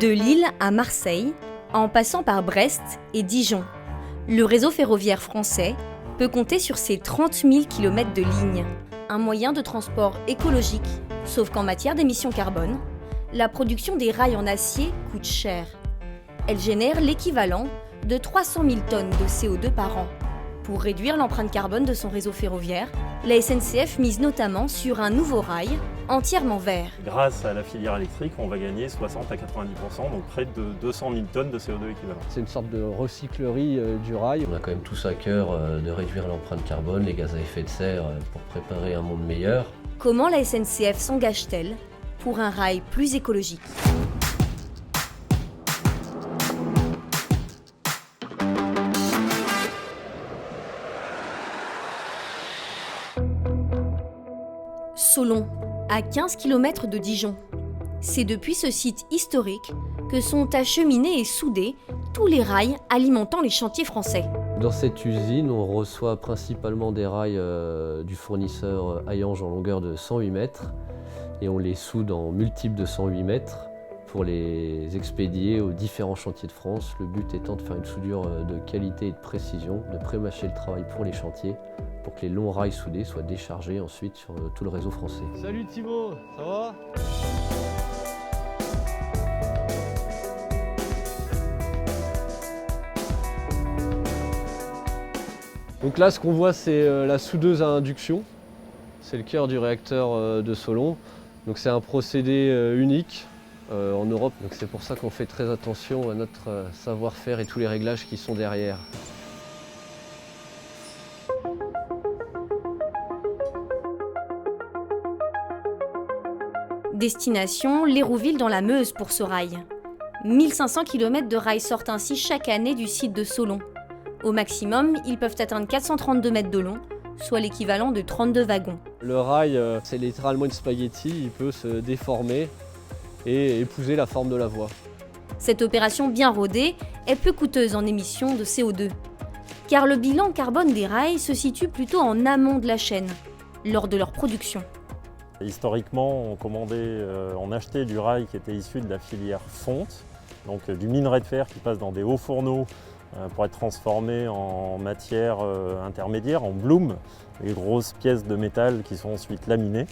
De Lille à Marseille, en passant par Brest et Dijon, le réseau ferroviaire français peut compter sur ses 30 000 km de lignes. Un moyen de transport écologique, sauf qu'en matière d'émissions carbone, la production des rails en acier coûte cher. Elle génère l'équivalent de 300 000 tonnes de CO2 par an. Pour réduire l'empreinte carbone de son réseau ferroviaire, la SNCF mise notamment sur un nouveau rail entièrement vert. Grâce à la filière électrique, on va gagner 60 à 90%, donc près de 200 000 tonnes de CO2 équivalent. C'est une sorte de recyclerie du rail. On a quand même tous à cœur de réduire l'empreinte carbone, les gaz à effet de serre pour préparer un monde meilleur. Comment la SNCF s'engage-t-elle pour un rail plus écologique ? Solon, à 15 km de Dijon. C'est depuis ce site historique que sont acheminés et soudés tous les rails alimentant les chantiers français. Dans cette usine, on reçoit principalement des rails du fournisseur Hayange en longueur de 108 mètres et on les soude en multiples de 108 mètres pour les expédier aux différents chantiers de France. Le but étant de faire une soudure de qualité et de précision, de pré-mâcher le travail pour les chantiers pour que les longs rails soudés soient déchargés ensuite sur tout le réseau français. Salut Thibaut, ça va ? Donc là, ce qu'on voit, c'est la soudeuse à induction. C'est le cœur du réacteur de Solon. Donc c'est un procédé unique en Europe. Donc c'est pour ça qu'on fait très attention à notre savoir-faire et tous les réglages qui sont derrière. Destination L'Hérouville dans la Meuse pour ce rail. 1500 km de rails sortent ainsi chaque année du site de Solon. Au maximum, ils peuvent atteindre 432 mètres de long, soit l'équivalent de 32 wagons. Le rail, c'est littéralement une spaghetti, il peut se déformer et épouser la forme de la voie. Cette opération bien rodée est peu coûteuse en émissions de CO2, car le bilan carbone des rails se situe plutôt en amont de la chaîne, lors de leur production. Historiquement, on achetait du rail qui était issu de la filière fonte, donc du minerai de fer qui passe dans des hauts fourneaux pour être transformé en matière intermédiaire, en bloom, les grosses pièces de métal qui sont ensuite laminées.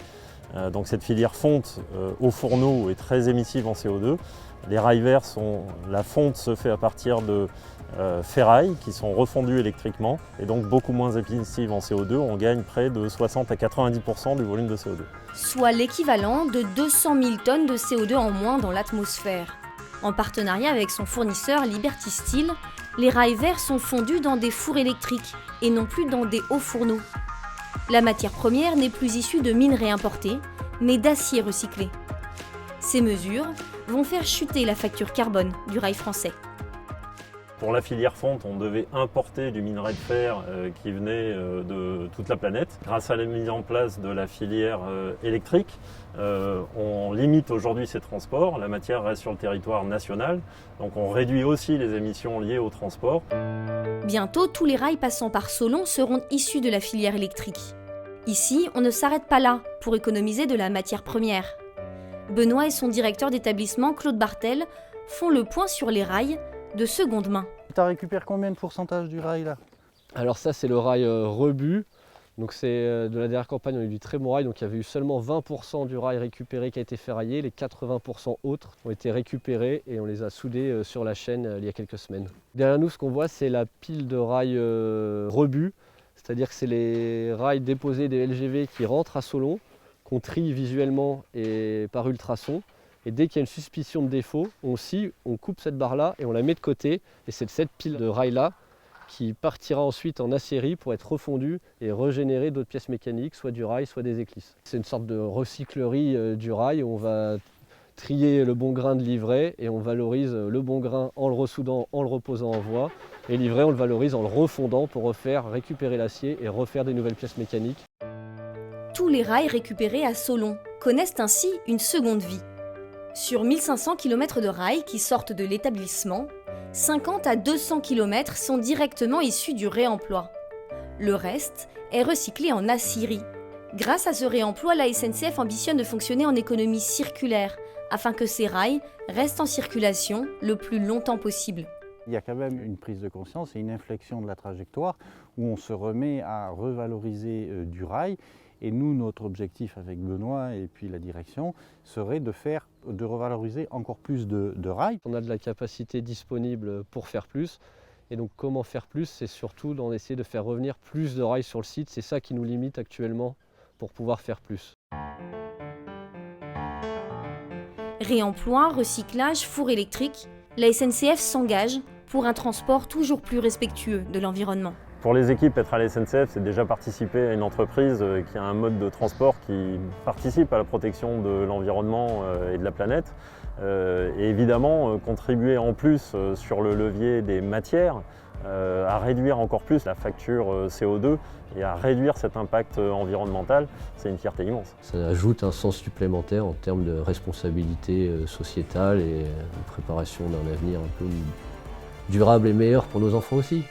Donc cette filière fonte au fourneau est très émissive en CO2. Les rails verts, la fonte se fait à partir de ferrailles qui sont refondues électriquement et donc beaucoup moins émissives en CO2. On gagne près de 60 à 90% du volume de CO2. Soit l'équivalent de 200 000 tonnes de CO2 en moins dans l'atmosphère. En partenariat avec son fournisseur Liberty Steel, les rails verts sont fondus dans des fours électriques et non plus dans des hauts fourneaux. La matière première n'est plus issue de minerais importés, mais d'acier recyclé. Ces mesures vont faire chuter la facture carbone du rail français. Pour la filière fonte, on devait importer du minerai de fer qui venait de toute la planète. Grâce à la mise en place de la filière électrique, on limite aujourd'hui ces transports. La matière reste sur le territoire national, donc on réduit aussi les émissions liées au transport. Bientôt, tous les rails passant par Solon seront issus de la filière électrique. Ici, on ne s'arrête pas là pour économiser de la matière première. Benoît et son directeur d'établissement, Claude Bartel, font le point sur les rails de seconde main. Tu as récupéré combien de pourcentage du rail là ? Alors ça, c'est le rail rebut. Donc c'est de la dernière campagne, on a eu du très bon rail, donc il y avait eu seulement 20% du rail récupéré qui a été ferraillé. Les 80% autres ont été récupérés et on les a soudés sur la chaîne il y a quelques semaines. Derrière nous, ce qu'on voit, c'est la pile de rails rebut, c'est-à-dire que c'est les rails déposés des LGV qui rentrent à Solon, qu'on trie visuellement et par ultrasons. Et dès qu'il y a une suspicion de défaut, on coupe cette barre-là et on la met de côté. Et c'est cette pile de rails-là qui partira ensuite en aciérie pour être refondue et régénérer d'autres pièces mécaniques, soit du rail, soit des éclisses. C'est une sorte de recyclerie du rail où on va trier le bon grain de l'ivraie et on valorise le bon grain en le ressoudant, en le reposant en voie. Et l'ivraie, on le valorise en le refondant pour récupérer l'acier et refaire des nouvelles pièces mécaniques. Tous les rails récupérés à Solon connaissent ainsi une seconde vie. Sur 1500 km de rails qui sortent de l'établissement, 50 à 200 km sont directement issus du réemploi. Le reste est recyclé en aciérie. Grâce à ce réemploi, la SNCF ambitionne de fonctionner en économie circulaire afin que ces rails restent en circulation le plus longtemps possible. Il y a quand même une prise de conscience et une inflexion de la trajectoire où on se remet à revaloriser du rail. Et nous, notre objectif avec Benoît et puis la direction serait de revaloriser encore plus de rails. On a de la capacité disponible pour faire plus. Et donc comment faire plus, c'est surtout d'en essayer de faire revenir plus de rails sur le site. C'est ça qui nous limite actuellement pour pouvoir faire plus. Réemploi, recyclage, four électrique, la SNCF s'engage pour un transport toujours plus respectueux de l'environnement. Pour les équipes, être à la SNCF, c'est déjà participer à une entreprise qui a un mode de transport qui participe à la protection de l'environnement et de la planète. Et évidemment, contribuer en plus sur le levier des matières à réduire encore plus la facture CO2 et à réduire cet impact environnemental, c'est une fierté immense. Ça ajoute un sens supplémentaire en termes de responsabilité sociétale et de préparation d'un avenir un peu durable et meilleur pour nos enfants aussi.